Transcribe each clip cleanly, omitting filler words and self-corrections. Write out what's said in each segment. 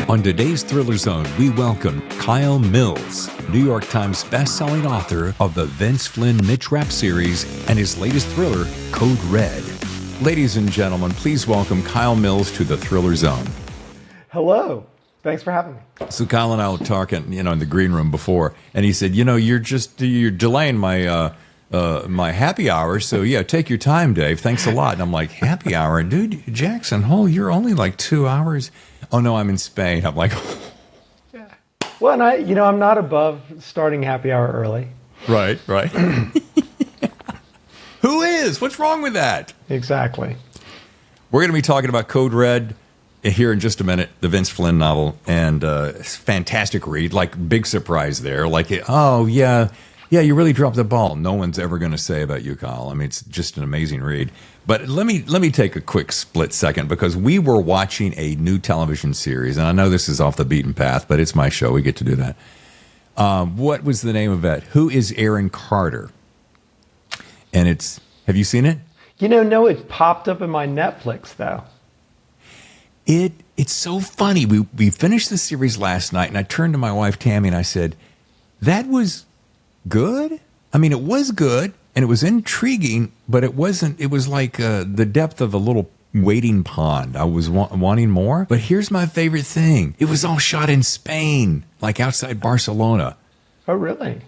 On today's Thriller Zone, we welcome Kyle Mills, New York Times bestselling author of the Vince Flynn Mitch Rapp series and his latest thriller, Code Red. Ladies and gentlemen, please welcome Kyle Mills to the Thriller Zone. Hello. Thanks for having me. So Kyle and I were talking, in the green room before, and he said, you're delaying my my happy hour, so yeah, take your time, Dave. Thanks a lot. And I'm like, happy hour? Dude, Jackson Hole, you're only like 2 hours. Oh, no, I'm in Spain. I'm like, yeah. Well, and I'm not above starting happy hour early. Right. Who is? What's wrong with that? Exactly. We're going to be talking about Code Red here in just a minute, the Vince Flynn novel, and fantastic read, like big surprise there. Like, oh, yeah, you really dropped the ball. No one's ever going to say about you, Kyle. I mean, it's just an amazing read. But let me take a quick split second, because we were watching a new television series, and I know this is off the beaten path, but it's my show. We get to do that. What was the name of it? Who is Aaron Carter? And have you seen it? No, it popped up in my Netflix, though. It's so funny. We finished the series last night, and I turned to my wife, Tammy, and I said, that was good? I mean, it was good. And it was intriguing, but it wasn't. It was like the depth of a little wading pond. I was wanting more. But here's my favorite thing. It was all shot in Spain, like outside Barcelona. Oh, really?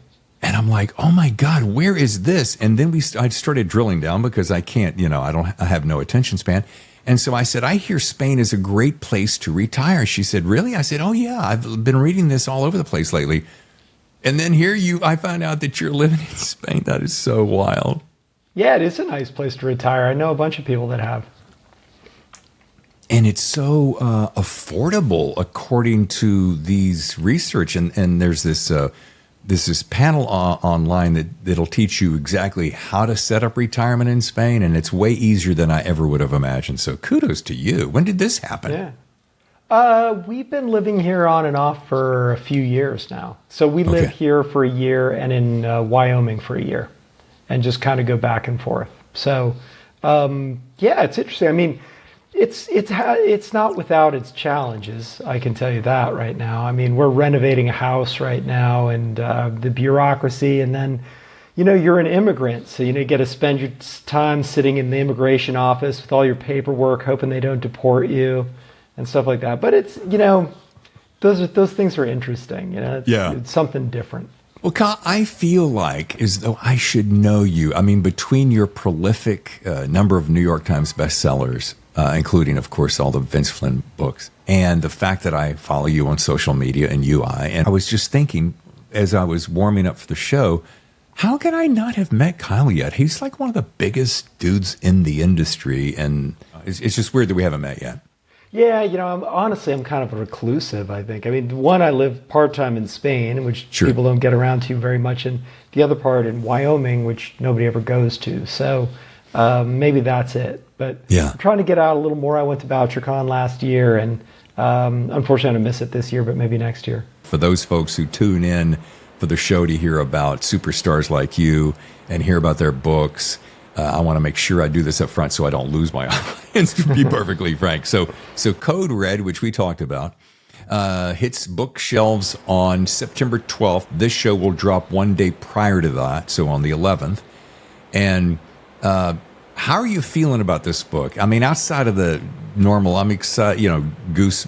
And I'm like, oh, my God, where is this? And then I started drilling down, because I can't, I have no attention span. And so I said, I hear Spain is a great place to retire. She said, really? I said, oh, yeah, I've been reading this all over the place lately. And then I find out that you're living in Spain. That is so wild. Yeah, it is a nice place to retire. I know a bunch of people that have. And it's so affordable, according to these research. And there's this panel online that'll teach you exactly how to set up retirement in Spain. And it's way easier than I ever would have imagined. So kudos to you. When did this happen? Yeah. We've been living here on and off for a few years now. So we live here for a year and in Wyoming for a year, and just kind of go back and forth. So, yeah, it's interesting. I mean, it's not without its challenges. I can tell you that right now. I mean, we're renovating a house right now, and the bureaucracy, and then, you're an immigrant, so you get to spend your time sitting in the immigration office with all your paperwork, hoping they don't deport you. And stuff like that. But it's, those things are interesting. It's something different. Well, Kyle, I feel like as though I should know you. I mean, between your prolific number of New York Times bestsellers, including, of course, all the Vince Flynn books, and the fact that I follow you on social media and UI, and I was just thinking as I was warming up for the show, how can I not have met Kyle yet? He's like one of the biggest dudes in the industry, and it's just weird that we haven't met yet. Yeah, I'm kind of a reclusive, I think. I mean, one, I live part-time in Spain, which people don't get around to very much, and the other part in Wyoming, which nobody ever goes to. So maybe that's it. But I'm trying to get out a little more. I went to VoucherCon last year, and unfortunately, I'm going to miss it this year, but maybe next year. For those folks who tune in for the show to hear about superstars like you and hear about their books, I want to make sure I do this up front so I don't lose my audience, to be perfectly frank. So Code Red, which we talked about, hits bookshelves on September 12th. This show will drop one day prior to that, so on the 11th. And how are you feeling about this book? I mean, outside of the normal, I'm excited, goose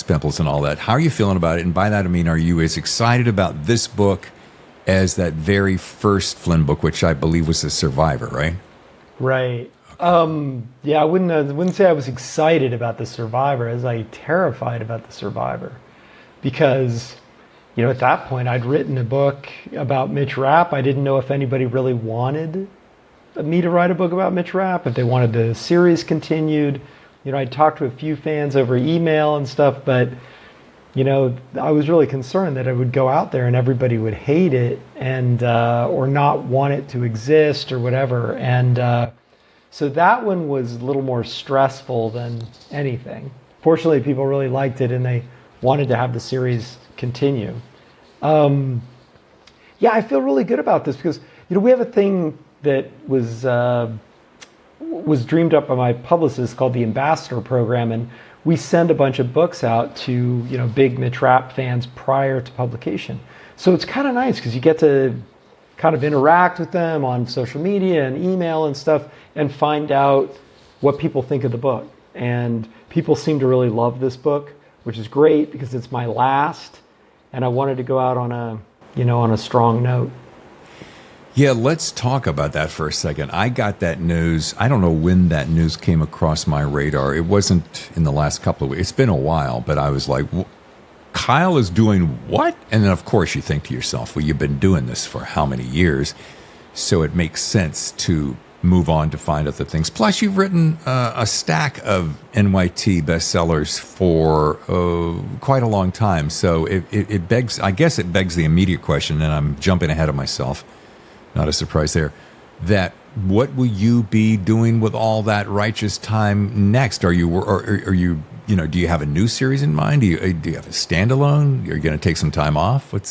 pimples and all that. How are you feeling about it? And by that, I mean, are you as excited about this book as that very first Flynn book, which I believe was The Survivor, right? Right. Yeah, I wouldn't say I was excited about The Survivor. I was terrified about The Survivor, because, at that point I'd written a book about Mitch Rapp. I didn't know if anybody really wanted me to write a book about Mitch Rapp, if they wanted the series continued. I talked to a few fans over email and stuff, but I was really concerned that it would go out there and everybody would hate it and or not want it to exist or whatever. And so that one was a little more stressful than anything. Fortunately, people really liked it and they wanted to have the series continue. Yeah, I feel really good about this because we have a thing that was dreamed up by my publicist called the Ambassador Program, and we send a bunch of books out to, big Mitch Rapp fans prior to publication. So it's kind of nice because you get to kind of interact with them on social media and email and stuff and find out what people think of the book. And people seem to really love this book, which is great because it's my last, and I wanted to go out on a strong note. Yeah, let's talk about that for a second. I got that news. I don't know when that news came across my radar. It wasn't in the last couple of weeks. It's been a while, but I was like, Kyle is doing what? And then, of course, you think to yourself, well, you've been doing this for how many years? So it makes sense to move on to find other things. Plus, you've written a stack of NYT bestsellers for quite a long time. So it begs, I guess it begs the immediate question, and I'm jumping ahead of myself. Not a surprise there. That what will you be doing with all that righteous time next? Are you do you have a new series in mind? Do you have a standalone? You're going to take some time off? No,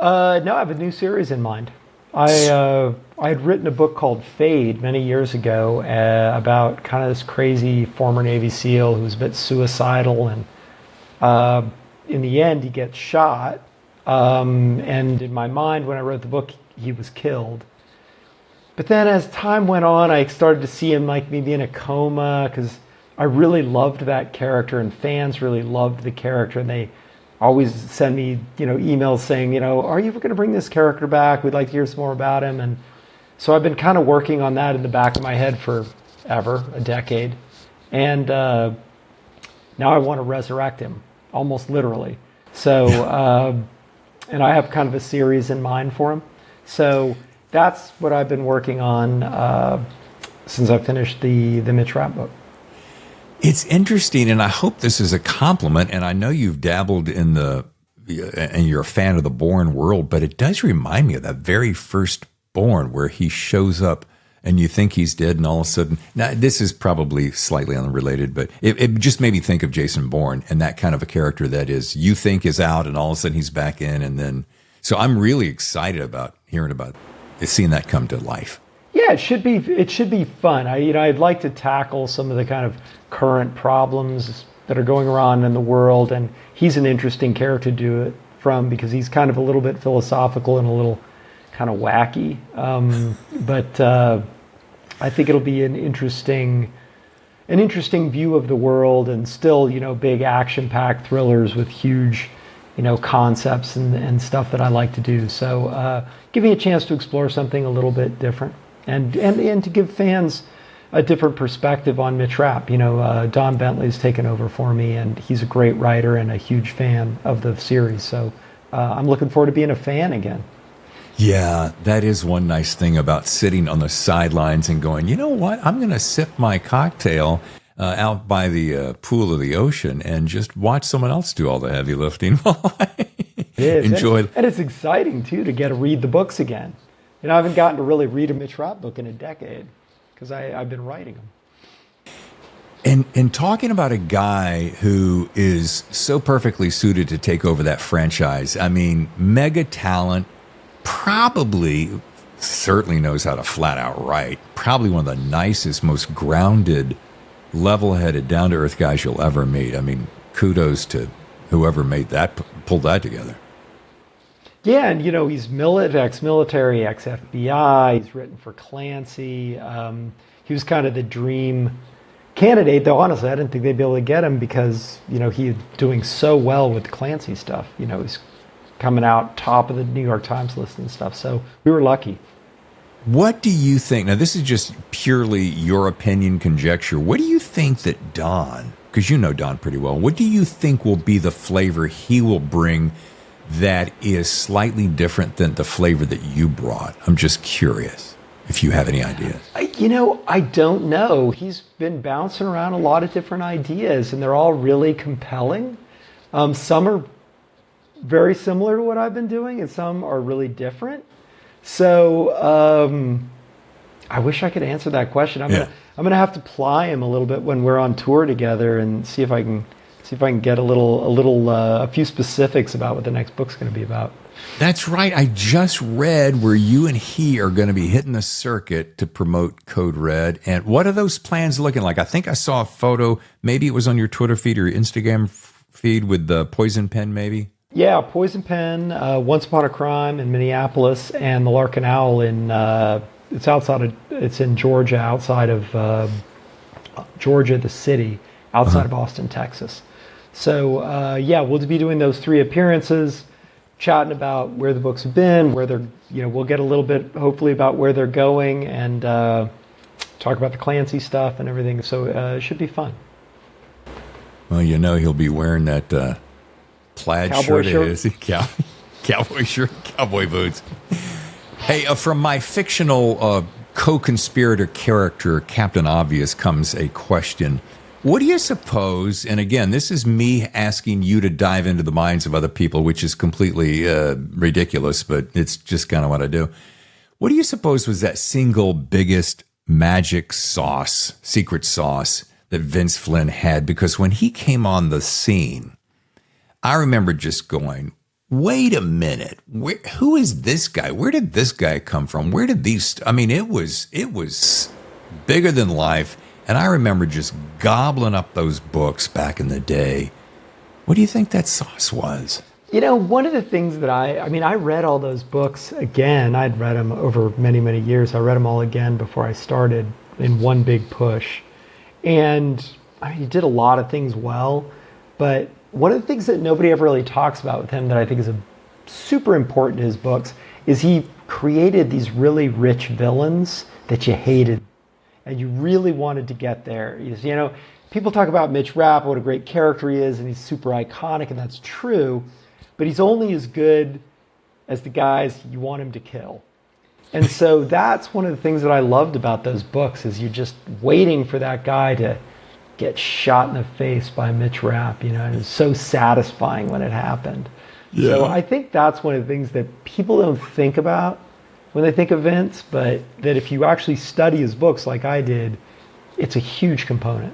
I have a new series in mind. I had written a book called Fade many years ago about kind of this crazy former Navy SEAL who was a bit suicidal, and in the end he gets shot. And in my mind, when I wrote the book, he was killed. But then as time went on, I started to see him like maybe in a coma because I really loved that character and fans really loved the character, and they always send me, emails saying, are you ever going to bring this character back? We'd like to hear some more about him. And so I've been kind of working on that in the back of my head for ever, a decade. And now I want to resurrect him, almost literally. So, and I have kind of a series in mind for him. So that's what I've been working on since I finished the Mitch Rapp book. It's interesting, and I hope this is a compliment, and I know you've dabbled in and you're a fan of the Bourne world, but it does remind me of that very first Bourne where he shows up and you think he's dead, and all of a sudden, now this is probably slightly unrelated, but it just made me think of Jason Bourne and that kind of a character that is, you think is out and all of a sudden he's back in, and then, so I'm really excited about hearing about seeing that come to life. Yeah, it should be fun. I'd like to tackle some of the kind of current problems that are going around in the world, and he's an interesting character to do it from because he's kind of a little bit philosophical and a little kind of wacky. But I think it'll be an interesting view of the world, and still, big action-packed thrillers with huge, concepts and stuff that I like to do. So give me a chance to explore something a little bit different. And to give fans a different perspective on Mitch Rapp. Don Bentley's taken over for me, and he's a great writer and a huge fan of the series. So I'm looking forward to being a fan again. Yeah, that is one nice thing about sitting on the sidelines and going, you know what, I'm going to sip my cocktail out by the pool of the ocean and just watch someone else do all the heavy lifting while I enjoy. And it's exciting, too, to get to read the books again. I haven't gotten to really read a Mitch Rapp book in a decade because I've been writing them. And talking about a guy who is so perfectly suited to take over that franchise, I mean, mega talent, certainly knows how to flat out write, probably one of the nicest, most grounded, level-headed, down-to-earth guys you'll ever meet. I mean, kudos to whoever pulled that together. Yeah, and he's ex-military, ex-FBI. He's written for Clancy. He was kind of the dream candidate, though honestly, I didn't think they'd be able to get him because, he's doing so well with Clancy stuff. He's coming out top of the New York Times list and stuff. So we were lucky. What do you think? Now, this is just purely your opinion, conjecture. What do you think that Don, because you know Don pretty well, what do you think will be the flavor he will bring that is slightly different than the flavor that you brought? I'm just curious if you have any ideas. I don't know. He's been bouncing around a lot of different ideas, and they're all really compelling. Some are very similar to what I've been doing, and some are really different. So I wish I could answer that question. I'm gonna have to ply him a little bit when we're on tour together and see if I can get a few specifics about what the next book's going to be about. That's right. I just read where you and he are going to be hitting the circuit to promote Code Red. And what are those plans looking like? I think I saw a photo. Maybe it was on your Twitter feed or Instagram feed with the Poison Pen, maybe? Yeah, Poison Pen, Once Upon a Crime in Minneapolis, and the Larkin Owl it's in Georgia, outside of Georgia, the city, outside of Austin, Texas. So, we'll be doing those 3 appearances, chatting about where the books have been, where they're, we'll get a little bit, hopefully, about where they're going, and talk about the Clancy stuff and everything. So it should be fun. Well, he'll be wearing that plaid Cowboy shirt of his. Cowboy shirt, cowboy boots. Hey, from my fictional co-conspirator character, Captain Obvious, comes a question. What do you suppose, and again, this is me asking you to dive into the minds of other people, which is completely ridiculous, but it's just kind of what I do. What do you suppose was that single biggest magic sauce, secret sauce that Vince Flynn had? Because when he came on the scene, I remember just going, wait a minute, who is this guy? Where did this guy come from? Where did these, it was bigger than life. And I remember just gobbling up those books back in the day. What do you think that sauce was? One of the things that I read all those books again. I'd read them over many, many years. I read them all again before I started in one big push. And he did a lot of things well. But one of the things that nobody ever really talks about with him that I think is super important to his books is he created these really rich villains that you hated. And you really wanted to get there. People talk about Mitch Rapp, what a great character he is, and he's super iconic, and that's true. But he's only as good as the guys you want him to kill. And so that's one of the things that I loved about those books, is you're just waiting for that guy to get shot in the face by Mitch Rapp, and it's so satisfying when it happened. Yeah. So I think that's one of the things that people don't think about when they think of Vince, but that if you actually study his books like I did, it's a huge component.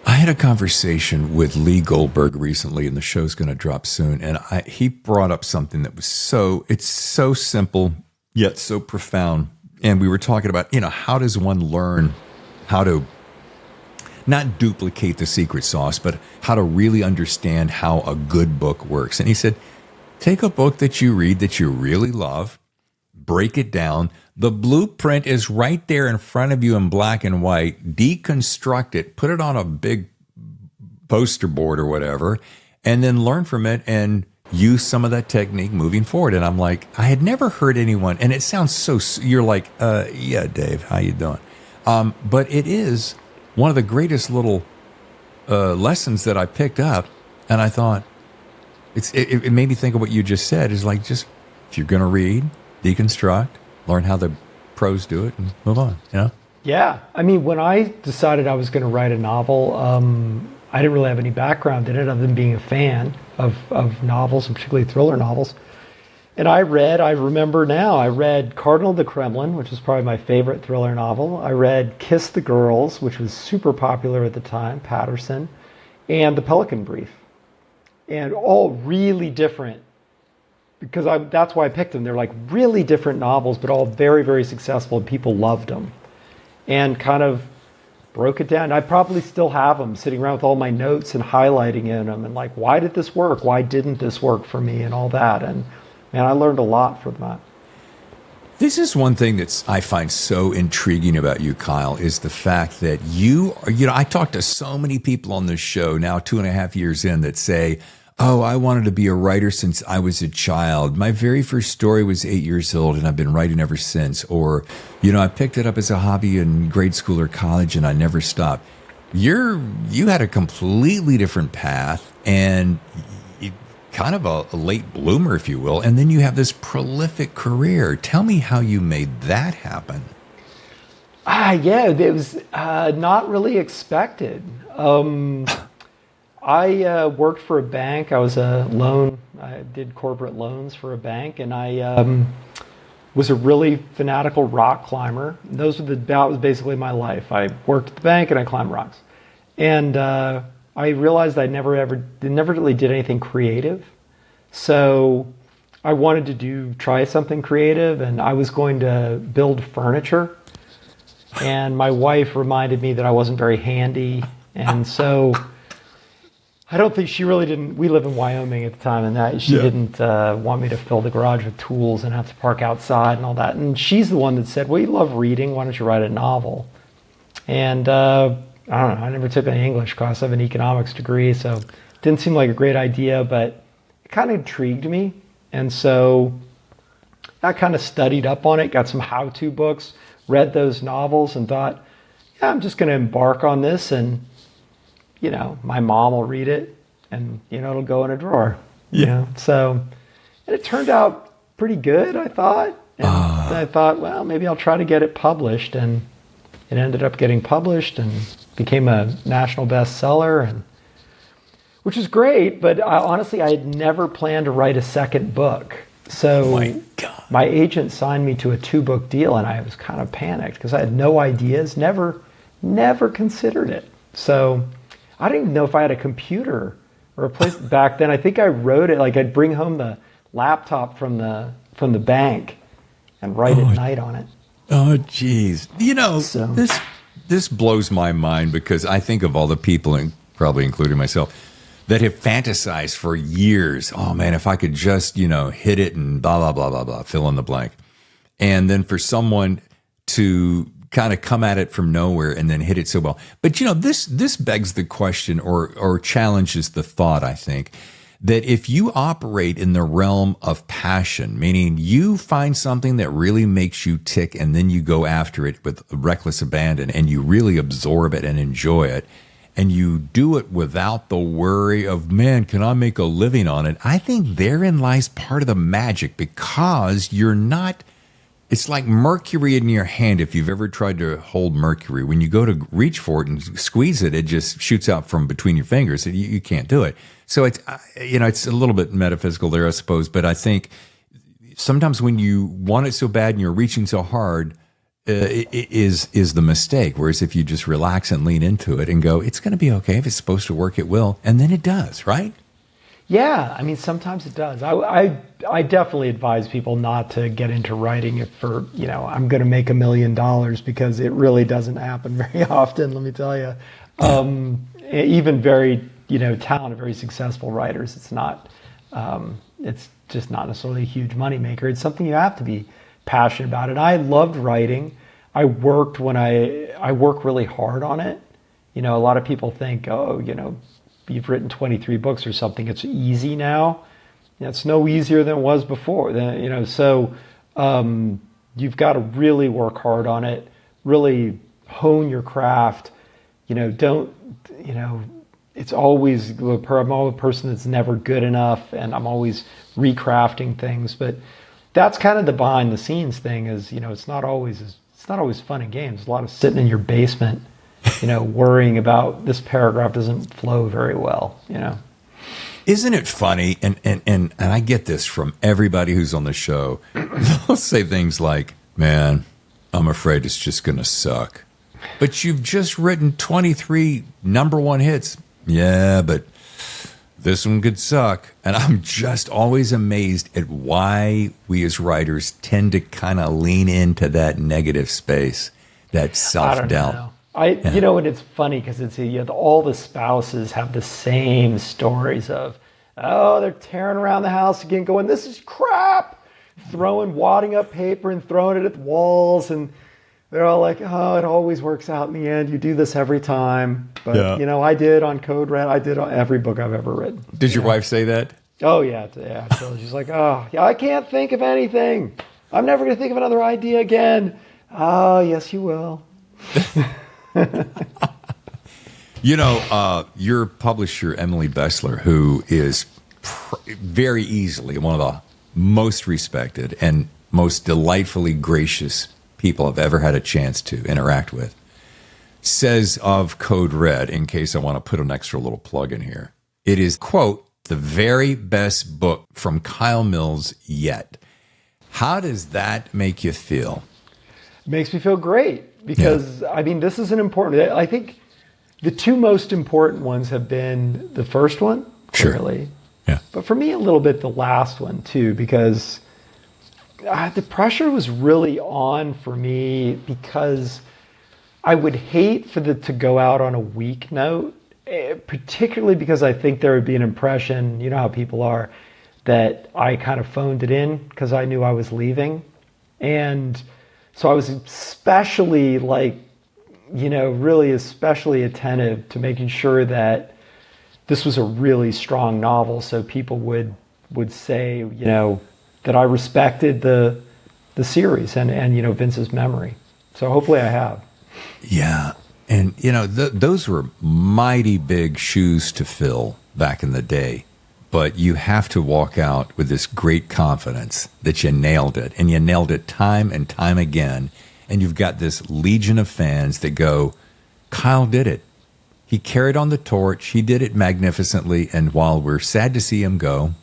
I had a conversation with Lee Goldberg recently, and the show's going to drop soon, and he brought up something that was it's so simple, yet so profound. And we were talking about, how does one learn how to not duplicate the secret sauce, but how to really understand how a good book works. And he said, take a book that you read that you really love, break it down. The blueprint is right there in front of you in black and white. Deconstruct it, put it on a big poster board or whatever, and then learn from it and use some of that technique moving forward. And I'm like, I had never heard anyone, and it sounds so, you're like, yeah, Dave, how you doing? But it is one of the greatest little lessons that I picked up. And I thought, it made me think of what you just said, is like, just, if you're going to read, deconstruct, learn how the pros do it, and move on, Yeah. When I decided I was going to write a novel, I didn't really have any background in it other than being a fan of novels, and particularly thriller novels. And I read Cardinal of the Kremlin, which was probably my favorite thriller novel. I read Kiss the Girls, which was super popular at the time, Patterson, and The Pelican Brief. And all really different, because that's why I picked them. They're like really different novels, but all very, very successful, and people loved them. And kind of broke it down. I probably still have them sitting around with all my notes and highlighting in them, and like, why did this work? Why didn't this work for me? And all that. And man, I learned a lot from that. This is one thing I find so intriguing about you, Kyle, is the fact that I talk to so many people on this show now, 2.5 years in, that say, oh, I wanted to be a writer since I was a child. My very first story was 8 years old, and I've been writing ever since. Or, I picked it up as a hobby in grade school or college, and I never stopped. You had a completely different path, and kind of a late bloomer, if you will, and then you have this prolific career. Tell me how you made that happen. It was not really expected. I worked for a bank. I did corporate loans for a bank, and I was a really fanatical rock climber. That was basically my life. I worked at the bank and I climbed rocks. And I realized I never really did anything creative. So I wanted to try something creative, and I was going to build furniture. And my wife reminded me that I wasn't very handy, and so I don't think she really didn't. We live in Wyoming at the time, and that she didn't want me to fill the garage with tools and have to park outside and all that. And she's the one that said, "Well, you love reading. Why don't you write a novel?" And I don't know. I never took any English class. I have an economics degree, so it didn't seem like a great idea, but it kind of intrigued me. And so I kind of studied up on it, got some how-to books, read those novels, and thought, yeah, I'm just going to embark on this, and my mom will read it, and it'll go in a drawer. So, and it turned out pretty good, I thought. And I thought, well, maybe I'll try to get it published, and it ended up getting published and became a national bestseller, and which is great. But honestly, I had never planned to write a second book. So my agent signed me to a 2-book deal, and I was kind of panicked because I had no ideas, never considered it. So I didn't even know if I had a computer or a place back then. I think I wrote it, like I'd bring home the laptop from the bank and write at night on it. Oh, geez. This blows my mind because I think of all the people, and probably including myself, that have fantasized for years. Oh, man, if I could just, hit it and blah, blah, blah, blah, blah, fill in the blank. And then for someone to kind of come at it from nowhere and then hit it so well. But, this begs the question or challenges the thought, I think, that if you operate in the realm of passion, meaning you find something that really makes you tick and then you go after it with reckless abandon and you really absorb it and enjoy it, and you do it without the worry of, man, can I make a living on it? I think therein lies part of the magic because you're not, it's like mercury in your hand. If you've ever tried to hold mercury, when you go to reach for it and squeeze it, it just shoots out from between your fingers. You can't do it. So it's, it's a little bit metaphysical there, I suppose. But I think sometimes when you want it so bad and you're reaching so hard, is the mistake. Whereas if you just relax and lean into it and go, it's going to be okay. If it's supposed to work, it will. And then it does, right? Yeah, I mean, sometimes it does. I definitely advise people not to get into writing it for, I'm going to make $1 million, because it really doesn't happen very often, let me tell you. Even very, talented, very successful writers, it's not, it's just not necessarily a huge moneymaker. It's something you have to be passionate about. And I loved writing. I work really hard on it. A lot of people think, you've written 23 books or something, it's easy now. It's no easier than it was before. So you've got to really work hard on it, really hone your craft. It's always, I'm always a person that's never good enough, and I'm always recrafting things. But that's kind of the behind the scenes thing is, it's not always fun and games. There's a lot of sitting in your basement, worrying about this paragraph doesn't flow very well, Isn't it funny? And I get this from everybody who's on the show. They'll say things like, man, I'm afraid it's just going to suck. But you've just written 23 number one hits. Yeah, but this one could suck. And I'm just always amazed at why we as writers tend to kind of lean into that negative space, that self-doubt. And it's funny because it's all the spouses have the same stories of, they're tearing around the house again, going, this is crap, wadding up paper and throwing it at the walls, and they're all like, oh, it always works out in the end. You do this every time. But I did on Code Red. I did on every book I've ever written. Did your wife say that? Oh yeah. So she's like, I can't think of anything. I'm never going to think of another idea again. Oh, yes, you will. Your publisher, Emily Bessler, who is very easily one of the most respected and most delightfully gracious people I've ever had a chance to interact with, says of Code Red, in case I want to put an extra little plug in here, it is, quote, the very best book from Kyle Mills yet. How does that make you feel? It makes me feel great because, this is an important, I think the two most important ones have been the first one, clearly, Yeah. But for me, a little bit the last one too, because the pressure was really on for me because I would hate for to go out on a weak note, particularly because I think there would be an impression, you know how people are, that I kind of phoned it in because I knew I was leaving. And so I was especially really especially attentive to making sure that this was a really strong novel, so people would say, that I respected the series and Vince's memory. So hopefully I have. Yeah. And, those were mighty big shoes to fill back in the day. But you have to walk out with this great confidence that you nailed it. And you nailed it time and time again. And you've got this legion of fans that go, Kyle did it. He carried on the torch. He did it magnificently. And while we're sad to see him go,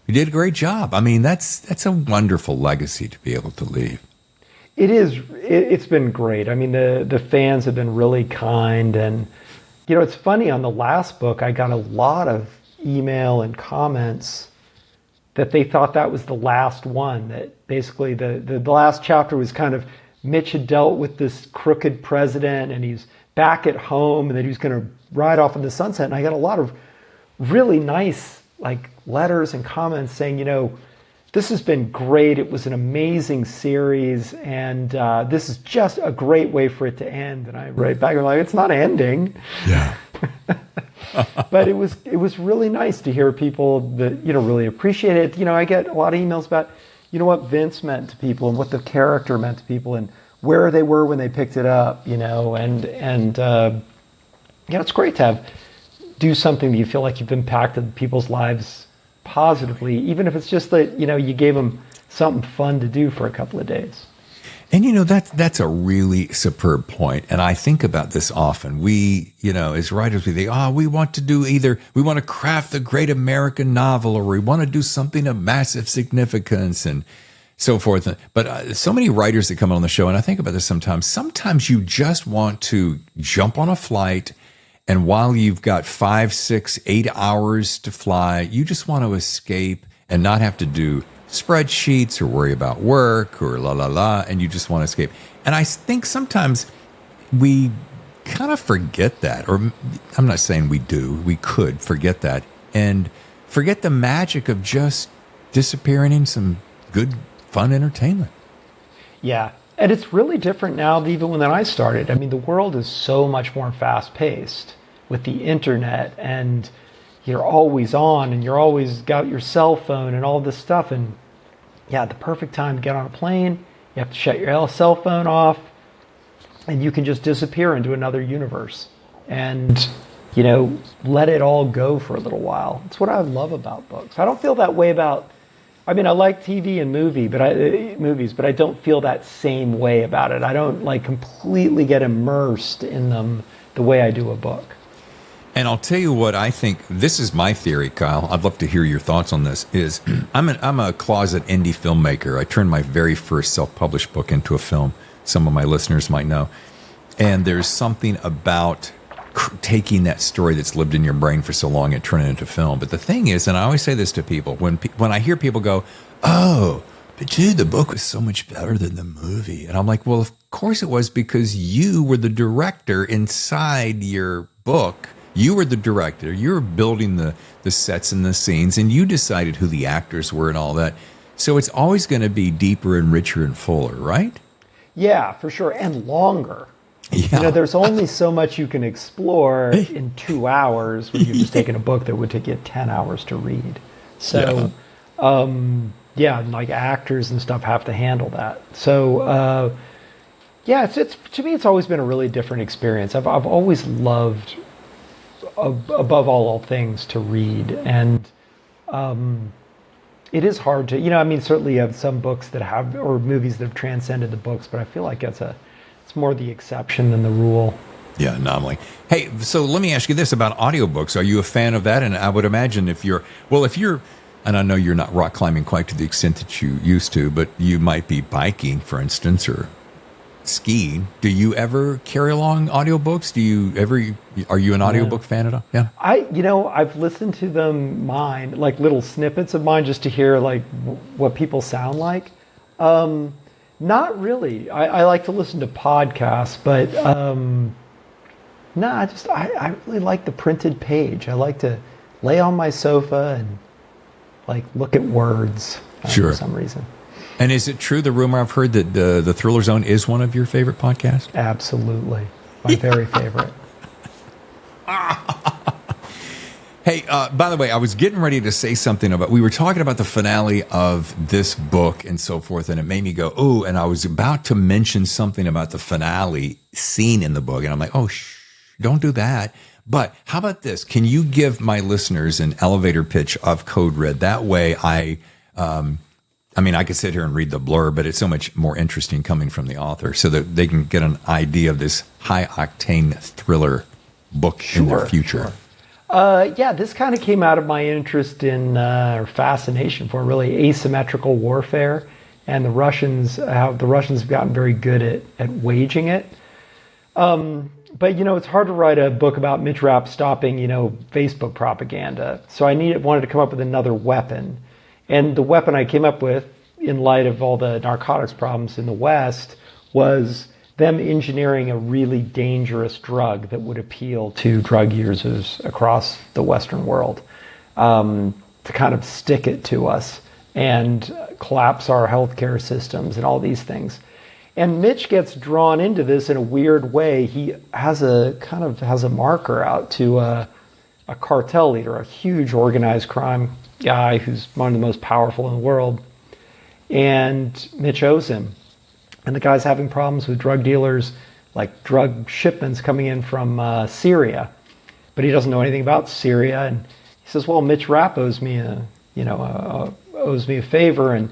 he did a great job. I mean, that's a wonderful legacy to be able to leave. It is. It's been great. I mean, the fans have been really kind. And, it's funny, on the last book, I got a lot of email and comments that they thought that was the last one, that basically the last chapter was kind of Mitch had dealt with this crooked president and he's back at home and that he was going to ride off in the sunset. And I got a lot of really nice letters and comments saying, this has been great. It was an amazing series, and this is just a great way for it to end. And I write back, I'm like, it's not ending. Yeah. But it was really nice to hear people that really appreciate it. I get a lot of emails about what Vince meant to people and what the character meant to people and where they were when they picked it up. And it's great to do something that you feel like you've impacted people's lives positively, even if it's just that you gave them something fun to do for a couple of days. And that's a really superb point. And I think about this often. We, as writers, we think, we want to do we want to craft the great American novel, or we want to do something of massive significance and so forth. But so many writers that come on the show, and I think about this sometimes you just want to jump on a flight, and while you've got 5, 6, 8 hours to fly, you just want to escape and not have to do spreadsheets or worry about work or and you just want to escape. And I think sometimes we kind of forget that, or I'm not saying we do, we could forget that and forget the magic of just disappearing in some good, fun entertainment. Yeah. And it's really different now than even when I started. I mean, the world is so much more fast paced with the internet, and you're always on and you're always got your cell phone and all this stuff. And yeah, the perfect time to get on a plane, you have to shut your cell phone off and you can just disappear into another universe and, let it all go for a little while. It's what I love about books. I don't feel that way about, I like TV and movies, but I don't feel that same way about it. I don't completely get immersed in them the way I do a book. And I'll tell you what I think. This is my theory, Kyle. I'd love to hear your thoughts on this. I'm a closet indie filmmaker. I turned my very first self-published book into a film. Some of my listeners might know. And there's something about taking that story that's lived in your brain for so long and turning it into film. But the thing is, and I always say this to people, when I hear people go, "Oh, but dude, the book was so much better than the movie," and I'm like, well, of course it was, because you were the director inside your book. You were the director. You were building the sets and the scenes, and you decided who the actors were and all that. So it's always going to be deeper and richer and fuller, right? Yeah, for sure, and longer. Yeah. There's only so much you can explore in 2 hours when you're just taking a book that would take you 10 hours to read. So, actors and stuff have to handle that. So, it's to me, it's always been a really different experience. I've always loved, above all things, to read, and it is hard to, certainly you have some books that have, or movies that have transcended the books, but I feel like it's more the exception than the rule. Yeah, anomaly. Hey, so let me ask you this about audiobooks. Are you a fan of that? And I would imagine if you're, and I know you're not rock climbing quite to the extent that you used to, but you might be biking, for instance, or ski, do you ever carry along audiobooks? Are you an audiobook fan at all? Yeah. I've listened to mine, like little snippets of mine just to hear like what people sound like. Not really. I like to listen to podcasts, but no, I really like the printed page. I like to lay on my sofa and like look at words Sure. for some reason. And is it true, the rumor I've heard, that the Thriller Zone is one of your favorite podcasts? Absolutely. My very favorite. Hey, by the way, I was getting ready to say something we were talking about the finale of this book and so forth, and it made me go, oh, and I was about to mention something about the finale scene in the book, and I'm like, oh, don't do that. But how about this? Can you give my listeners an elevator pitch of Code Red? That way I could sit here and read the blurb, but it's so much more interesting coming from the author so that they can get an idea of this high-octane thriller book in their future. Sure. This kind of came out of my interest in, or fascination for really asymmetrical warfare, and how the Russians have gotten very good at waging it. But, it's hard to write a book about Mitch Rapp stopping, Facebook propaganda. So I wanted to come up with another weapon. And the weapon I came up with, in light of all the narcotics problems in the West, was them engineering a really dangerous drug that would appeal to drug users across the Western world, to kind of stick it to us and collapse our healthcare systems and all these things. And Mitch gets drawn into this in a weird way. He has a marker out to a cartel leader, a huge organized crime guy who's one of the most powerful in the world. And Mitch owes him. And the guy's having problems with drug dealers, like drug shipments coming in from Syria. But he doesn't know anything about Syria. And he says, well, Mitch Rapp owes me a favor, and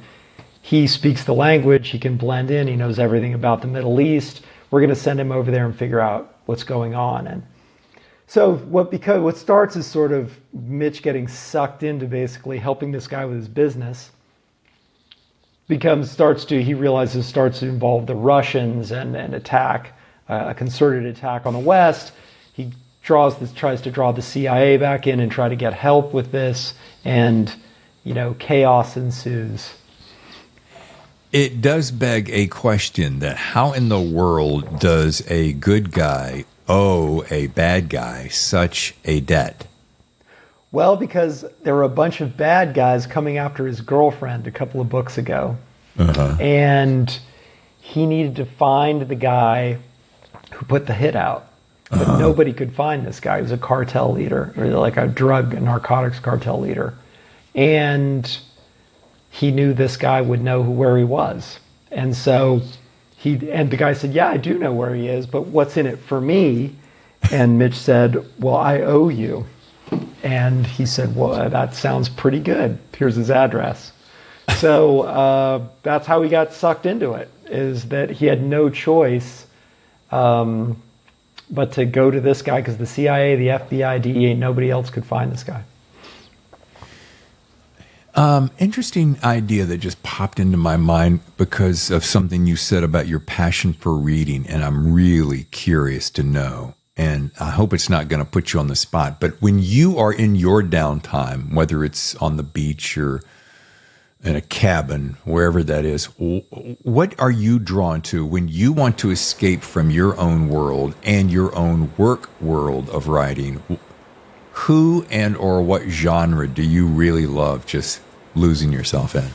he speaks the language, he can blend in, he knows everything about the Middle East. We're going to send him over there and figure out what's going on. And so what starts is sort of Mitch getting sucked into basically helping this guy with his business. Starts to involve the Russians and attack, a concerted attack on the West. He tries to draw the CIA back in and try to get help with this, and chaos ensues. It does beg a question that how in the world does a good guy owe a bad guy such a debt? Well, because there were a bunch of bad guys coming after his girlfriend a couple of books ago. Uh-huh. And he needed to find the guy who put the hit out. But nobody could find this guy. He was a cartel leader, or like a drug and narcotics cartel leader. And he knew this guy would know where he was. And so the guy said, yeah, I do know where he is, but what's in it for me? And Mitch said, well, I owe you. And he said, well, that sounds pretty good. Here's his address. So that's how he got sucked into it, is that he had no choice but to go to this guy, because the CIA, the FBI, DEA, nobody else could find this guy. Interesting idea that just popped into my mind because of something you said about your passion for reading, and I'm really curious to know. And I hope it's not going to put you on the spot, but when you are in your downtime, whether it's on the beach or in a cabin, wherever that is, what are you drawn to when you want to escape from your own world and your own work world of writing? Who and or what genre do you really love just losing yourself in?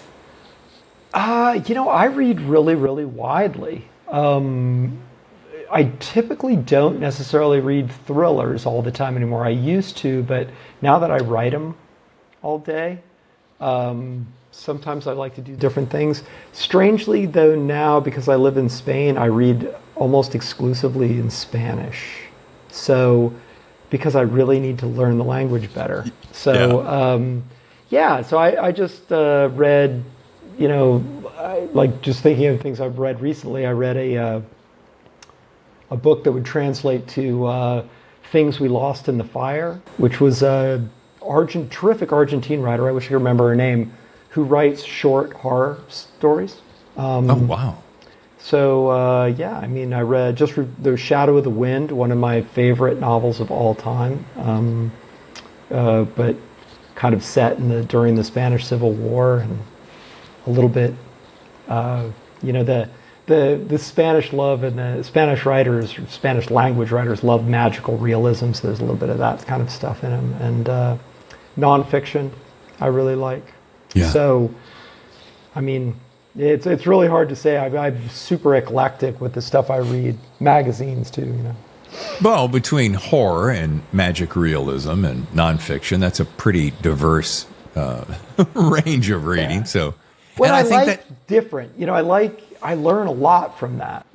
I read really, really widely. I typically don't necessarily read thrillers all the time anymore. I used to, but now that I write them all day, sometimes I like to do different things. Strangely, though, now, because I live in Spain, I read almost exclusively in Spanish. So, because I really need to learn the language better. So, so I just read, just thinking of things I've read recently, I read a book that would translate to Things We Lost in the Fire, which was a terrific Argentine writer, I wish I could remember her name, who writes short horror stories. Oh, wow. Yeah, I mean, I read The Shadow of the Wind, one of my favorite novels of all time, but kind of set during the Spanish Civil War, and a little bit, the Spanish love, and the Spanish writers, Spanish language writers, love magical realism, so there's a little bit of that kind of stuff in them. And nonfiction, I really like. Yeah. So, I mean, it's really hard to say. I'm super eclectic with the stuff I read. Magazines too. Well, between horror and magic realism and nonfiction, that's a pretty diverse range of reading. Yeah. So, well, and I think that different. I learn a lot from that.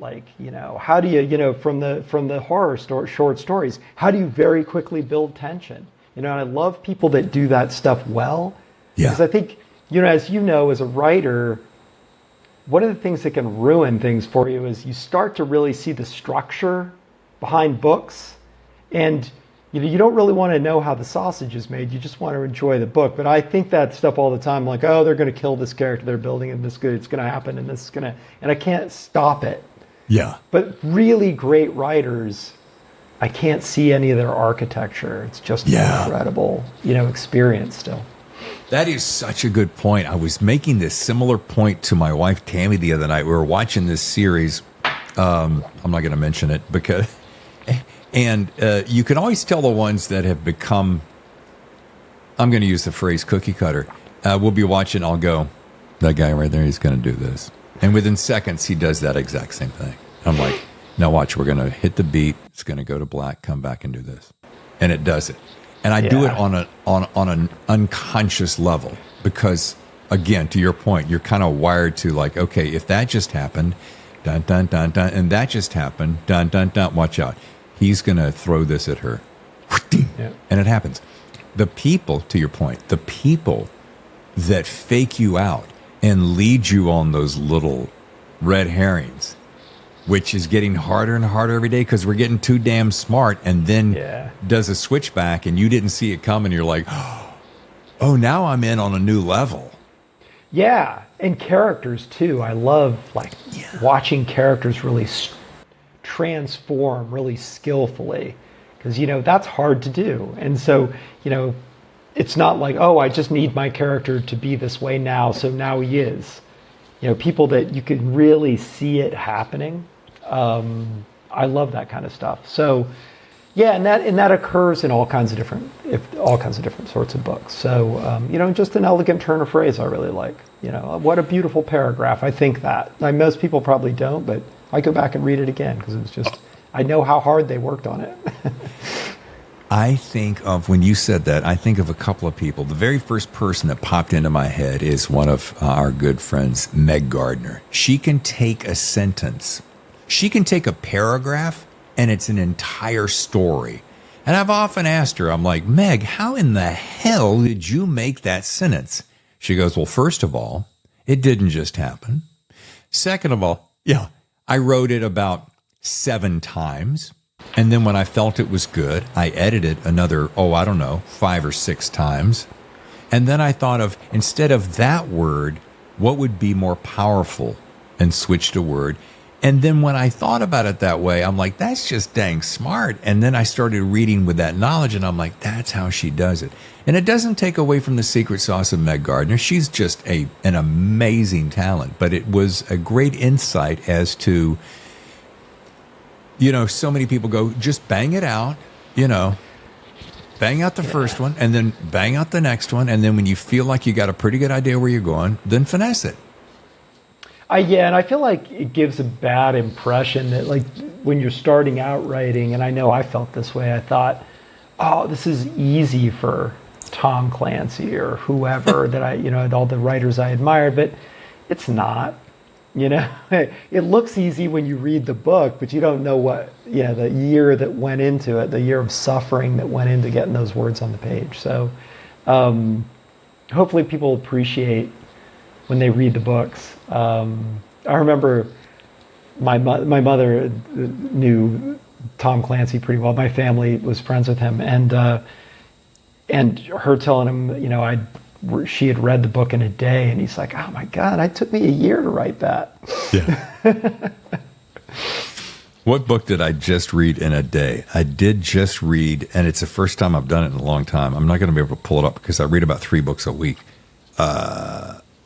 How do you, from the horror short stories, how do you very quickly build tension? And I love people that do that stuff well. Yeah. Because I think, as as a writer, one of the things that can ruin things for you is you start to really see the structure behind books, and you don't really want to know how the sausage is made. You just want to enjoy the book. But I think that stuff all the time, like, oh, they're going to kill this character they're building, and it's going to happen, and and I can't stop it. Yeah. But really great writers, I can't see any of their architecture. It's just an incredible, experience still. That is such a good point. I was making this similar point to my wife, Tammy, the other night. We were watching this series. I'm not going to mention it because, and you can always tell the ones that have become, I'm going to use the phrase cookie cutter. We'll be watching, I'll go, that guy right there, he's going to do this. And within seconds, he does that exact same thing. I'm like, now watch, we're going to hit the beat. It's going to go to black, come back and do this. And it does it. And I do it on an unconscious level because, again, to your point, you're kind of wired to like, okay, if that just happened, dun, dun, dun, dun, and that just happened, dun, dun, dun, watch out. He's going to throw this at her. Yeah. And it happens. The people, to your point, the people that fake you out and lead you on those little red herrings, which is getting harder and harder every day because we're getting too damn smart, and then does a switchback and you didn't see it coming. You're like, oh, now I'm in on a new level. Yeah, and characters too. I love watching characters really transform really skillfully because, that's hard to do. And so, it's not like, oh, I just need my character to be this way now, so now he is. People that you can really see it happening. I love that kind of stuff. So, and that occurs in all kinds of different sorts of books. So, just an elegant turn of phrase I really like. What a beautiful paragraph. I think that. Most people probably don't, but I go back and read it again because it's just, I know how hard they worked on it. I think of, when you said that, I think of a couple of people. The very first person that popped into my head is one of our good friends, Meg Gardner. She can take a sentence. She can take a paragraph, and it's an entire story. And I've often asked her, I'm like, Meg, how in the hell did you make that sentence? She goes, well, first of all, it didn't just happen. Second of all, I wrote it about 7 times. And then when I felt it was good, I edited another, 5 or 6 times. And then I thought of, instead of that word, what would be more powerful, and switched a word. And then when I thought about it that way, I'm like, that's just dang smart. And then I started reading with that knowledge, and I'm like, that's how she does it. And it doesn't take away from the secret sauce of Meg Gardner. She's just an amazing talent. But it was a great insight as to, so many people go, just bang it out, bang out the first one, and then bang out the next one. And then when you feel like you got a pretty good idea where you're going, then finesse it. And I feel like it gives a bad impression that, like, when you're starting out writing, and I know I felt this way, I thought, oh, this is easy for Tom Clancy or whoever that all the writers I admire, but it's not. It looks easy when you read the book, but you don't know what, the year that went into it, the year of suffering that went into getting those words on the page. So hopefully people appreciate when they read the books. I remember my mother knew Tom Clancy pretty well. My family was friends with him, and her telling him, she had read the book in a day, and he's like, oh my God, it took me a year to write that. Yeah. What book did I just read in a day? I did just read, and it's the first time I've done it in a long time. I'm not going to be able to pull it up because I read about 3 books a week.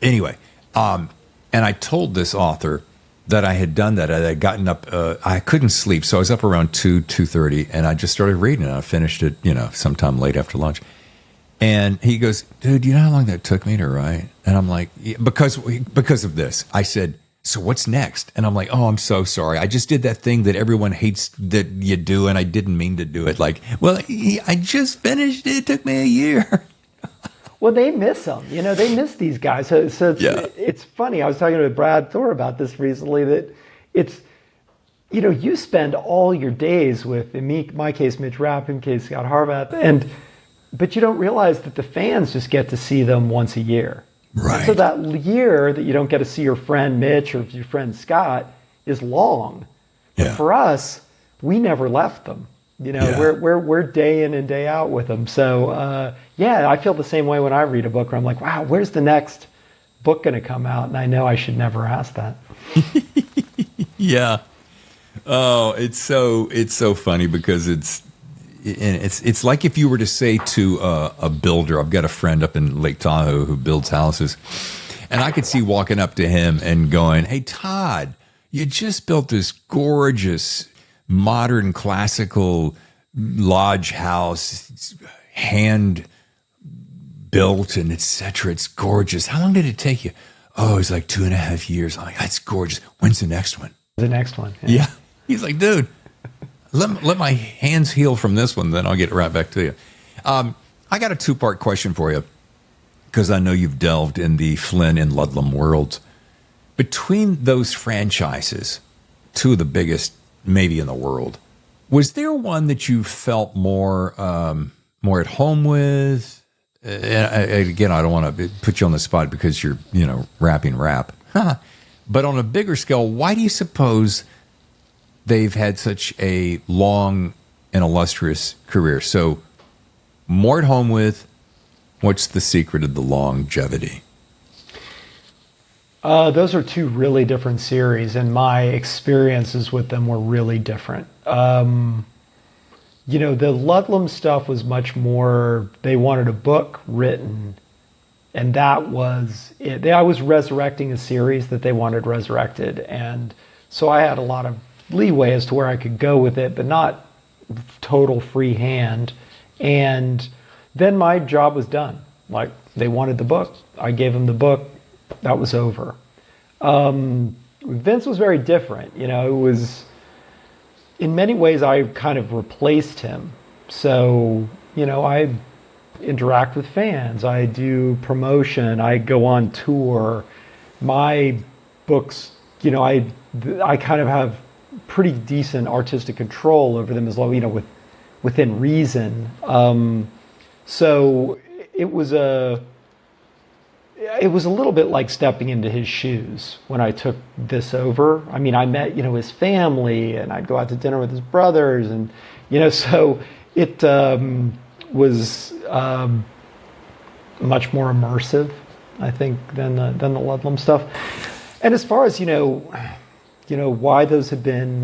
Anyway, and I told this author that I had done that. I had gotten up. I couldn't sleep, so I was up around 2:30, and I just started reading it. I finished it, sometime late after lunch. And he goes, "Dude, you know how long that took me to write?" And I'm like, yeah, because of this. I said, "So what's next?" And I'm like, "Oh, I'm so sorry. I just did that thing that everyone hates that you do, and I didn't mean to do it." Like, well, I just finished it. It took me a year. Well, they miss them. They miss these guys. So it's funny. I was talking to Brad Thor about this recently, that it's, you spend all your days with, in my case, Mitch Rapp, in case Scott Harvath, but you don't realize that the fans just get to see them once a year. Right. And so that year that you don't get to see your friend Mitch or your friend Scott is long. Yeah. But for us, we never left them. We're day in and day out with them. So I feel the same way when I read a book where I'm like, wow, where's the next book going to come out? And I know I should never ask that. Yeah. Oh, it's so funny because it's like if you were to say to a builder, I've got a friend up in Lake Tahoe who builds houses, and I could see walking up to him and going, "Hey, Todd, you just built this gorgeous modern classical lodge house. It's hand built and etc. It's gorgeous. How long did it take you?" "Oh, it's like 2.5 years." I'm like, "That's gorgeous. When's the next one?" The next one. Yeah. He's like, "Dude, let my hands heal from this one, then I'll get right back to you." I got a 2-part question for you because I know you've delved in the Flynn and Ludlum worlds. Between those franchises, 2 of the biggest maybe in the world, was there one that you felt more at home with? And again, I don't want to put you on the spot because you're rapping rap, but on a bigger scale, why do you suppose they've had such a long and illustrious career? So more at home with, what's the secret of the longevity? Those are 2 really different series, and my experiences with them were really different. The Ludlum stuff was much more, they wanted a book written, and that was it. I was resurrecting a series that they wanted resurrected, and so I had a lot of leeway as to where I could go with it, but not total free hand. And then my job was done. Like, they wanted the book. I gave them the book. That was over. Vince was very different. It was, in many ways, I kind of replaced him. So, I interact with fans. I do promotion. I go on tour. My books, I kind of have pretty decent artistic control over them as well, within reason. So it was a little bit like stepping into his shoes when I took this over. I mean, I met, his family, and I'd go out to dinner with his brothers, and, so it was much more immersive, I think, than the Ludlum stuff. And as far as, why those have been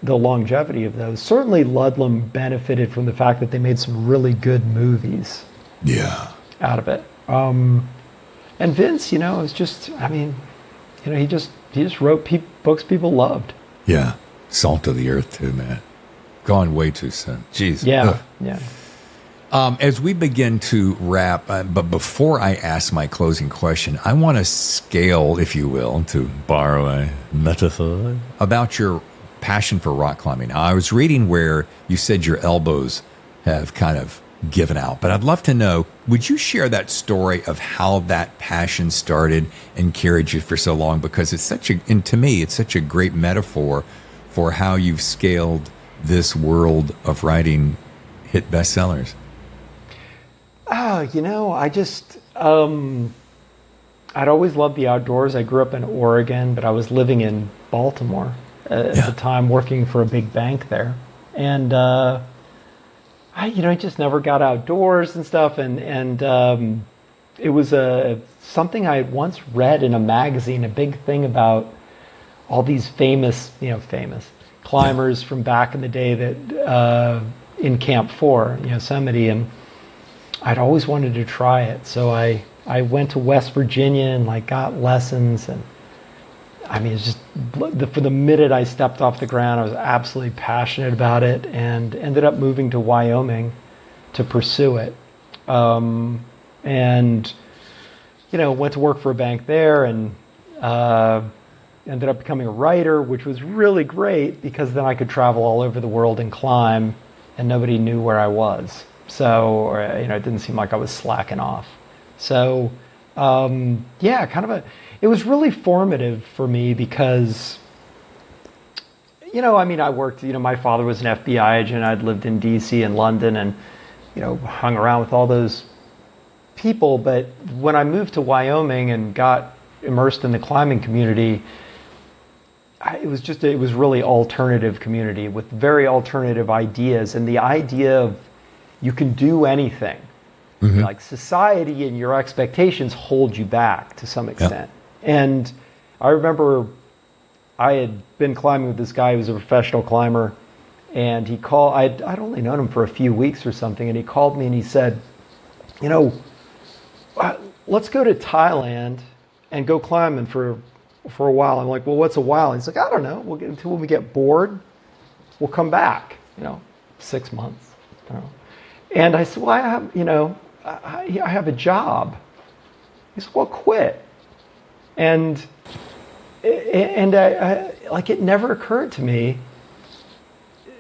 the longevity of those, certainly Ludlum benefited from the fact that they made some really good movies. Yeah. Out of it. And Vince, is just, he just wrote books people loved. Yeah. Salt of the earth too, man. Gone way too soon. Jeez. Yeah. Ugh. Yeah. As we begin to wrap, but before I ask my closing question, I want to scale, if you will, to borrow a metaphor, about your passion for rock climbing. Now, I was reading where you said your elbows have kind of given out, but I'd love to know, would you share that story of how that passion started and carried you for so long? Because to me, it's such a great metaphor for how you've scaled this world of writing hit bestsellers. I just, I'd always loved the outdoors. I grew up in Oregon, but I was living in Baltimore at the time, working for a big bank there. And, I just never got outdoors and stuff. And it was something I had once read in a magazine, a big thing about all these famous climbers from back in the day that in Camp 4 in Yosemite, and I'd always wanted to try it. So I went to West Virginia and like got lessons, and I mean, it's just for the minute I stepped off the ground, I was absolutely passionate about it, and ended up moving to Wyoming to pursue it. And went to work for a bank there, and ended up becoming a writer, which was really great because then I could travel all over the world and climb, and nobody knew where I was. So, it didn't seem like I was slacking off. So, it was really formative for me because, I worked, my father was an FBI agent. I'd lived in DC and London and, hung around with all those people. But when I moved to Wyoming and got immersed in the climbing community, it was really alternative community with very alternative ideas. And the idea of you can do anything. Mm-hmm. Like society and your expectations hold you back to some extent. Yeah. And I remember I had been climbing with this guy who was a professional climber, and he called, I'd only known him for a few weeks or something, and he called me and he said, let's go to Thailand and go climbing for a while. I'm like, well, what's a while? And he's like, I don't know. We'll get until when we get bored, we'll come back, 6 months. I don't know. And I said, well, I have, I have a job. He said, well, quit. And I it never occurred to me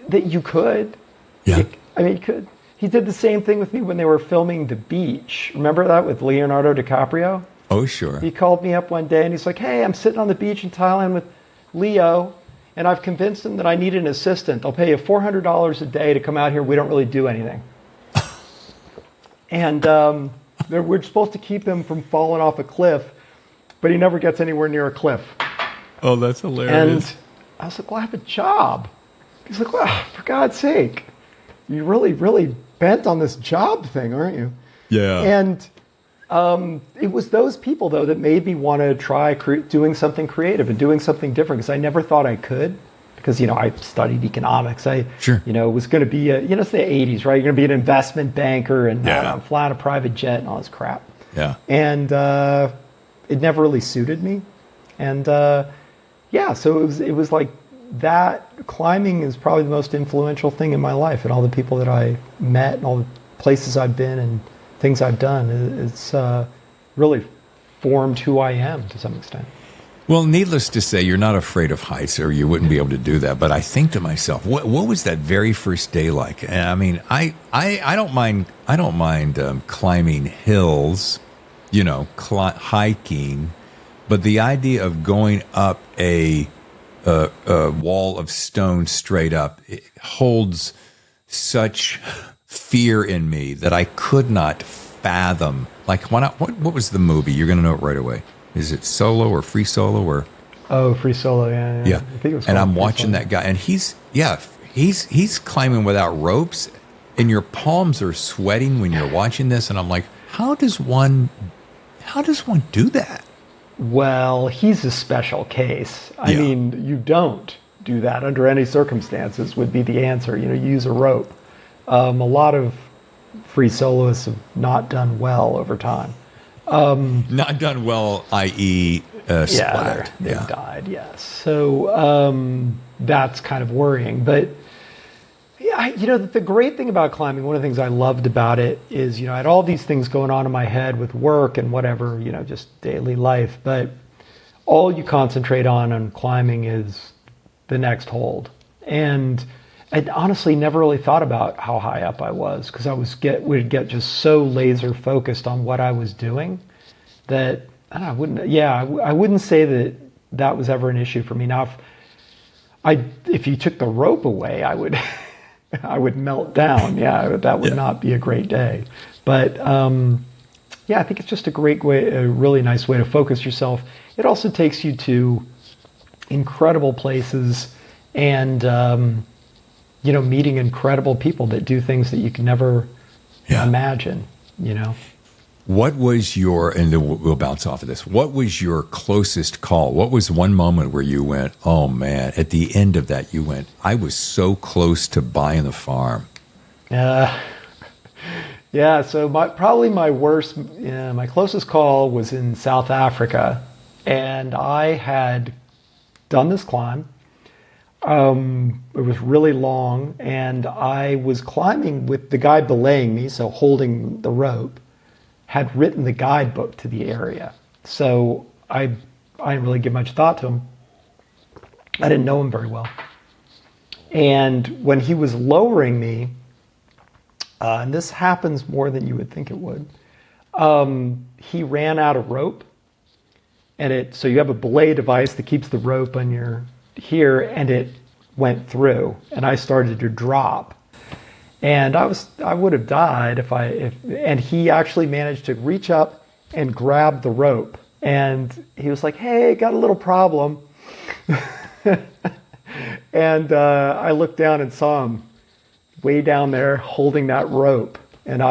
that you could. Yeah. You could. He did the same thing with me when they were filming The Beach. Remember that with Leonardo DiCaprio? Oh, sure. He called me up one day and he's like, hey, I'm sitting on the beach in Thailand with Leo, and I've convinced him that I need an assistant. I'll pay you $400 a day to come out here. We don't really do anything. And we're supposed to keep him from falling off a cliff, but he never gets anywhere near a cliff. Oh, that's hilarious. And I was like, well, I have a job. He's like, well, for God's sake, you're really, really bent on this job thing, aren't you? Yeah. And it was those people, though, that made me want to try doing something creative and doing something different, because I never thought I could. Because, I studied economics. I was going to be, it's the 80s, right? You're going to be an investment banker and fly on a private jet and all this crap. Yeah. And it never really suited me. And so it was like that. Climbing is probably the most influential thing in my life, and all the people that I met and all the places I've been and things I've done. It's really formed who I am to some extent. Well, needless to say, you're not afraid of heights, or you wouldn't be able to do that. But I think to myself, what was that very first day like? And I mean, I don't mind. I don't mind climbing hills, hiking, but the idea of going up a wall of stone straight up, it holds such fear in me that I could not fathom. Like, what was the movie? You're going to know it right away. Is it Solo or Free Solo or? Oh, Free Solo, yeah. Yeah. I think it was. And I'm watching that guy, and he's climbing without ropes, and your palms are sweating when you're watching this, and I'm like, how does one do that? Well, he's a special case. I mean, you don't do that under any circumstances would be the answer. You use a rope. A lot of free soloists have not done well over time. Not done well, i.e., splat. They've died, yes. So that's kind of worrying. But, the great thing about climbing, one of the things I loved about it is, I had all these things going on in my head with work and whatever, just daily life. But all you concentrate on climbing is the next hold. And I honestly never really thought about how high up I was, because I would get just so laser focused on what I was doing that I wouldn't say that was ever an issue for me. Now, if you took the rope away, I would I would melt down. Yeah, that would not be a great day. But I think it's just a really nice way to focus yourself. It also takes you to incredible places and meeting incredible people that do things that you can never imagine, What was your, and then we'll bounce off of this, what was your closest call? What was one moment where you went, oh man, at the end of that, you went, I was so close to buying the farm? Yeah, so probably my worst, my closest call was in South Africa. And I had done this climb. It was really long, and I was climbing with the guy belaying me, so holding the rope, had written the guidebook to the area. So I didn't really give much thought to him. I didn't know him very well. And when he was lowering me, and this happens more than you would think it would, he ran out of rope. And so you have a belay device that keeps the rope on your here, and it went through, and I started to drop. And I would have died and he actually managed to reach up and grab the rope. And he was like, hey, got a little problem. And I looked down and saw him way down there holding that rope. And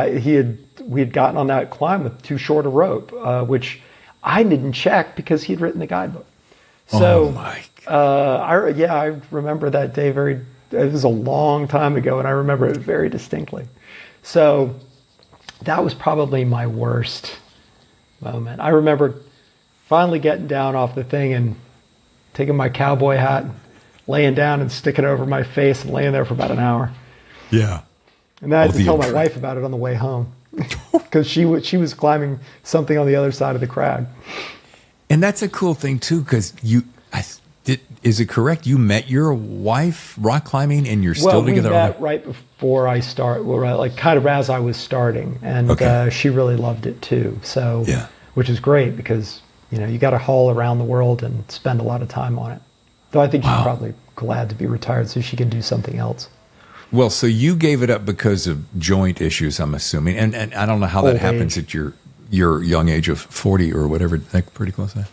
we had gotten on that climb with too short a rope, which I didn't check because he'd written the guidebook. So, I remember that day it was a long time ago, and I remember it very distinctly. So that was probably my worst moment. I remember finally getting down off the thing and taking my cowboy hat, and laying down and sticking it over my face and laying there for about an hour. Yeah. And then I had to tell my wife about it on the way home because she was climbing something on the other side of the crag. And that's a cool thing too, because is it correct? You met your wife rock climbing, and you're still together? Well, we met right before I start. Well, like kind of as I was starting, and she really loved it too. So, which is great because you got to haul around the world and spend a lot of time on it. Though I think she's probably glad to be retired so she can do something else. Well, so you gave it up because of joint issues, I'm assuming, and I don't know how that happens at your young age of 40 or whatever. Like pretty close to that.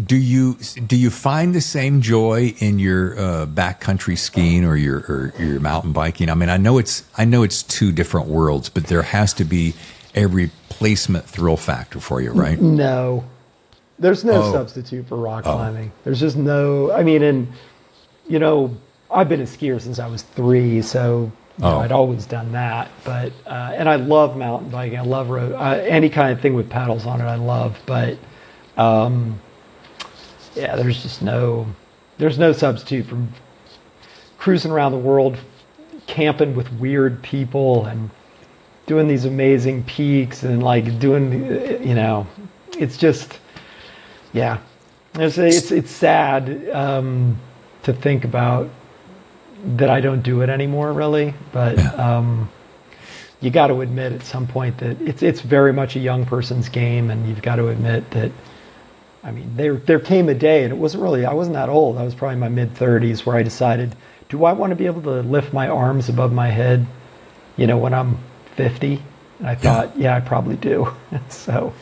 Do you find the same joy in your backcountry skiing or your mountain biking? I mean, I know it's two different worlds, but there has to be a replacement thrill factor for you, right? No, there's no substitute for rock climbing. There's just no. I mean, I've been a skier since I was 3, so I'd always done that. But and I love mountain biking. I love road any kind of thing with pedals on it. I love, but. There's no substitute for cruising around the world, camping with weird people and doing these amazing peaks and like doing, it's just, it's sad to think about that I don't do it anymore really, but you got to admit at some point that it's very much a young person's game, and you've got to admit that. I mean, there came a day, and I wasn't that old. I was probably in my mid-30s where I decided, do I want to be able to lift my arms above my head, when I'm 50? And I thought, I probably do. So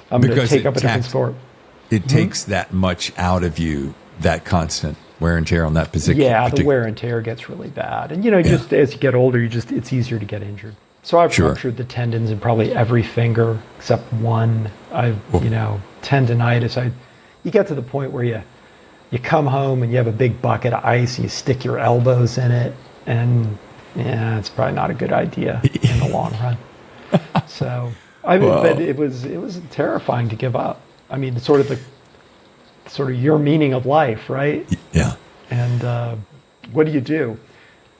I'm going to take up a different sport. It takes that much out of you, that constant wear and tear on that position. Yeah, the wear and tear gets really bad. And, just as you get older, it's easier to get injured. So I've ruptured the tendons in probably every finger except one. Tendinitis. You get to the point where you come home and you have a big bucket of ice and you stick your elbows in it, and it's probably not a good idea in the long run. So but it was terrifying to give up. I mean, it's sort of your meaning of life, right? Yeah. And what do?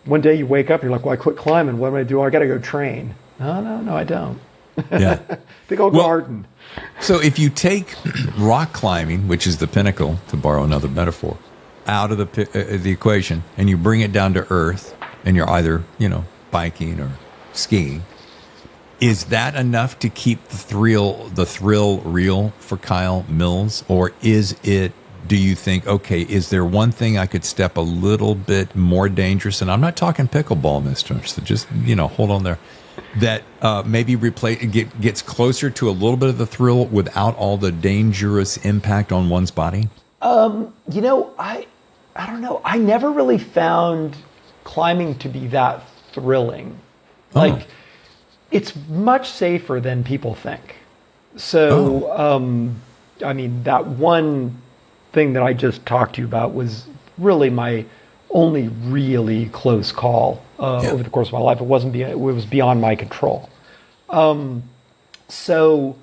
One day you wake up, you're like, well, I quit climbing. What am I do? I got to go train. No, I don't. Yeah. Big old garden. So if you take rock climbing, which is the pinnacle, to borrow another metaphor, out of the equation, and you bring it down to earth, and you're either, biking or skiing, is that enough to keep the thrill real for Kyle Mills? Or do you think, okay, is there one thing I could step a little bit more dangerous? And I'm not talking pickleball, mister. So just, hold on there. That maybe gets closer to a little bit of the thrill without all the dangerous impact on one's body? I don't know. I never really found climbing to be that thrilling. Like, It's much safer than people think. So, I mean, that one thing that I just talked to you about was really my only really close call over the course of my life. It was beyond my control. So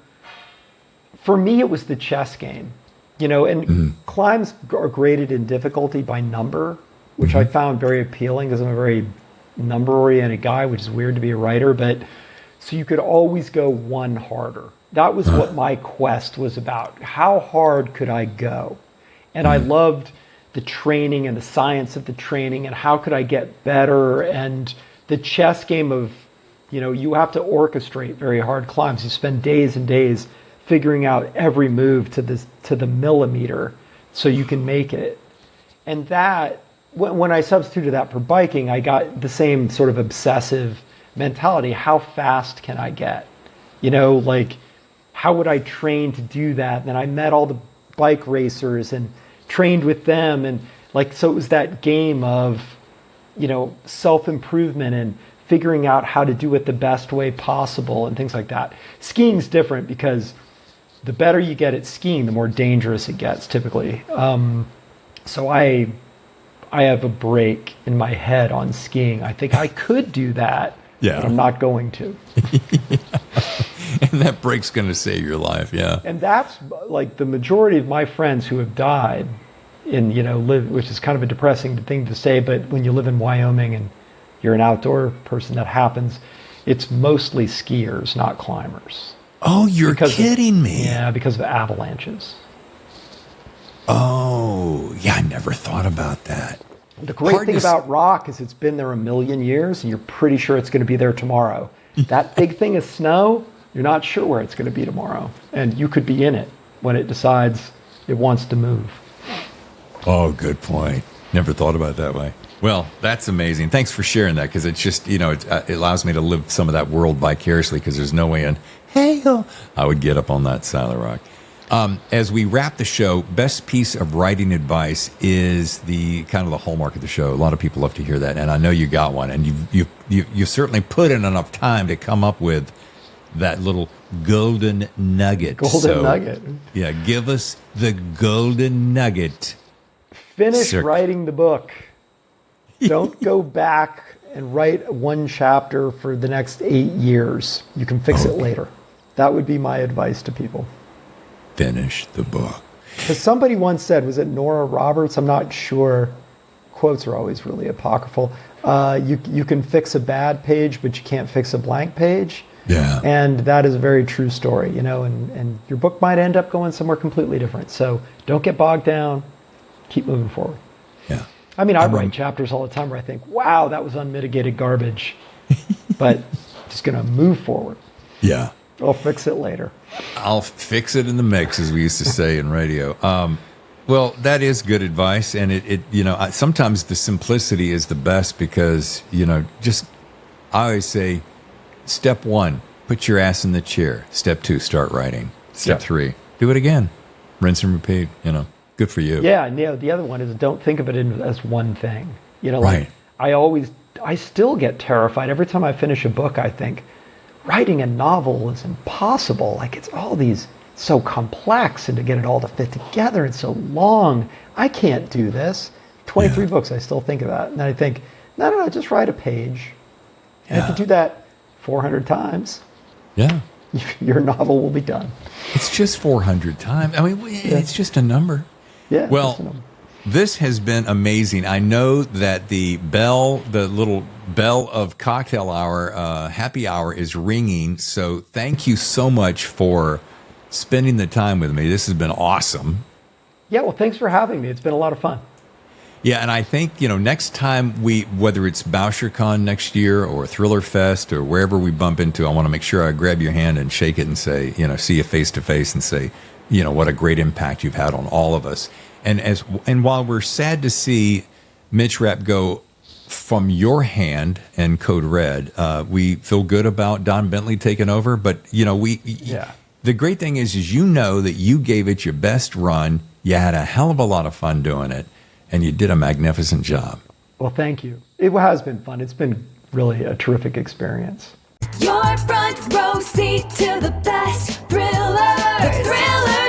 for me, it was the chess game, and climbs are graded in difficulty by number, which I found very appealing because I'm a very number-oriented guy, which is weird to be a writer, but so you could always go one harder. That was what my quest was about. How hard could I go? And I loved the training and the science of the training and how could I get better, and the chess game of, you have to orchestrate very hard climbs. You spend days and days figuring out every move to the millimeter so you can make it. And that, when I substituted that for biking, I got the same sort of obsessive mentality. How fast can I get? How would I train to do that? And then I met all the bike racers and trained with them. And so it was that game of, self-improvement and figuring out how to do it the best way possible and things like that. Skiing's different because the better you get at skiing, the more dangerous it gets typically. So I have a break in my head on skiing. I think I could do that, but I'm not going to. And that break's going to save your life, yeah. And that's the majority of my friends who have died live, which is kind of a depressing thing to say, but when you live in Wyoming and you're an outdoor person, that happens. It's mostly skiers, not climbers. Oh, you're kidding me. Yeah, because of avalanches. Oh, yeah, I never thought about that. The great thing about rock is it's been there a million years, and you're pretty sure it's going to be there tomorrow. That big thing of snow, you're not sure where it's going to be tomorrow. And you could be in it when it decides it wants to move. Oh, good point. Never thought about it that way. Well, that's amazing. Thanks for sharing that, because it's just, it allows me to live some of that world vicariously, because there's no way in hell I would get up on that side of the rock. As we wrap the show, best piece of writing advice is the kind of the hallmark of the show. A lot of people love to hear that, and I know you got one, and you've certainly put in enough time to come up with that little golden nugget. Nugget. Yeah, give us the golden nugget. Finish writing the book. Don't go back and write one chapter for the next 8 years. You can fix it later. That would be my advice to people. Finish the book. Because somebody once said, was it Nora Roberts? I'm not sure. Quotes are always really apocryphal. You can fix a bad page, but you can't fix a blank page. Yeah. And that is a very true story, and your book might end up going somewhere completely different. So don't get bogged down. Keep moving forward. Yeah. I mean, I write chapters all the time where I think, wow, that was unmitigated garbage. But just going to move forward. Yeah. I'll fix it later. I'll fix it in the mix, as we used to say in radio. Well, that is good advice. And it sometimes the simplicity is the best because, I always say, step 1, put your ass in the chair. Step 2, start writing. Step 3, do it again. Rinse and repeat, Good for you. Yeah, the other one is don't think of it as one thing. Right. I still get terrified. Every time I finish a book, I think, writing a novel is impossible. It's all these so complex, and to get it all to fit together, it's so long. I can't do this. 23 books, I still think of that. And then I think, no, just write a page. And if you do that 400 times, your novel will be done. It's just 400 times. I mean, it's just a number. Yeah. Well, this has been amazing. I know that the little bell of cocktail hour, happy hour is ringing. So thank you so much for spending the time with me. This has been awesome. Yeah. Well, thanks for having me. It's been a lot of fun. Yeah, and I think, next time whether it's BoucherCon next year or Thriller Fest or wherever we bump into, I want to make sure I grab your hand and shake it and say, see you face to face and say, what a great impact you've had on all of us. And while we're sad to see Mitch Rapp go from your hand and Code Red, we feel good about Don Bentley taking over. But, the great thing is that you gave it your best run. You had a hell of a lot of fun doing it. And you did a magnificent job. Well, thank you. It has been fun. It's been really a terrific experience. Your front row seat to the best thrillers. The Thriller